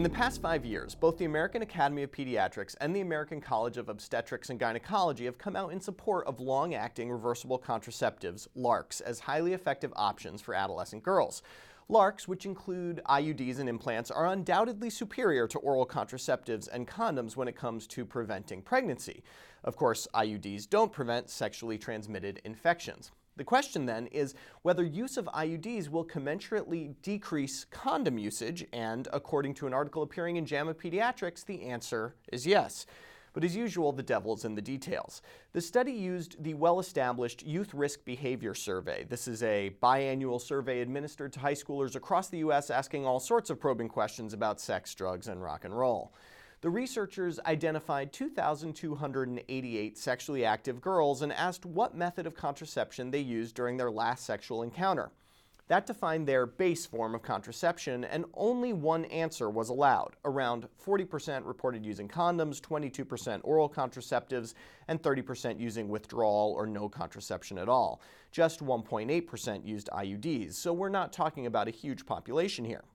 the past 5 years, both the American Academy of Pediatrics and the American College of Obstetrics and Gynecology have come out in support of long-acting reversible contraceptives, LARCs, as highly effective options for adolescent girls. LARCs, which include IUDs and implants, are undoubtedly superior to oral contraceptives and condoms when it comes to preventing pregnancy. Of course, IUDs don't prevent sexually transmitted infections. The question then is whether use of IUDs will commensurately decrease condom usage, and according to an article appearing in JAMA Pediatrics, the answer is yes. But as usual, the devil's in the details. The study used the well-established Youth Risk Behavior Survey. This is a biannual survey administered to high schoolers across the U.S. asking all sorts of probing questions about sex, drugs, and rock and roll. The researchers identified 2,288 sexually active girls and asked what method of contraception they used during their last sexual encounter. That defined their base form of contraception, and only one answer was allowed. Around 40% reported using condoms, 22% oral contraceptives, and 30% using withdrawal or no contraception at all. Just 1.8% used IUDs, so we're not talking about a huge population here.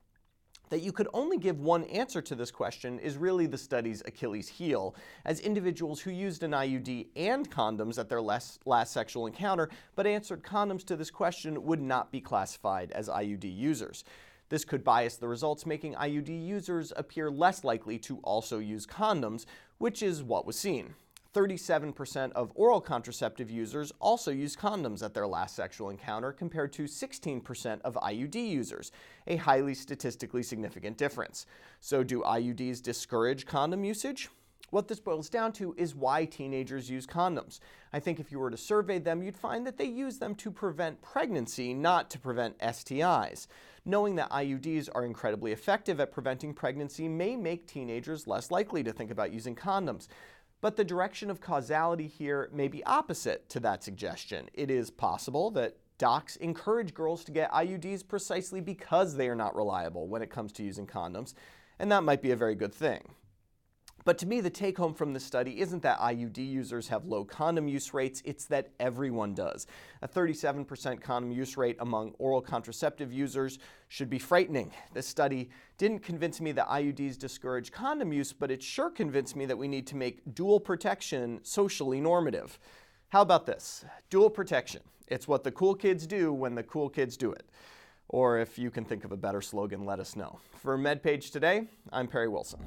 That you could only give one answer to this question is really the study's Achilles heel, as individuals who used an IUD and condoms at their last sexual encounter but answered condoms to this question would not be classified as IUD users. This could bias the results, making IUD users appear less likely to also use condoms, which is what was seen. 37% of oral contraceptive users also used condoms at their last sexual encounter, compared to 16% of IUD users, a highly statistically significant difference. So do IUDs discourage condom usage? What this boils down to is why teenagers use condoms. I think if you were to survey them, you'd find that they use them to prevent pregnancy, not to prevent STIs. Knowing that IUDs are incredibly effective at preventing pregnancy may make teenagers less likely to think about using condoms. But the direction of causality here may be opposite to that suggestion. It is possible that docs encourage girls to get IUDs precisely because they are not reliable when it comes to using condoms, and that might be a very good thing. But to me, the take-home from this study isn't that IUD users have low condom use rates, it's that everyone does. A 37% condom use rate among oral contraceptive users should be frightening. This study didn't convince me that IUDs discourage condom use, but it sure convinced me that we need to make dual protection socially normative. How about this? Dual protection. It's what the cool kids do when the cool kids do it. Or if you can think of a better slogan, let us know. For MedPage Today, I'm Perry Wilson.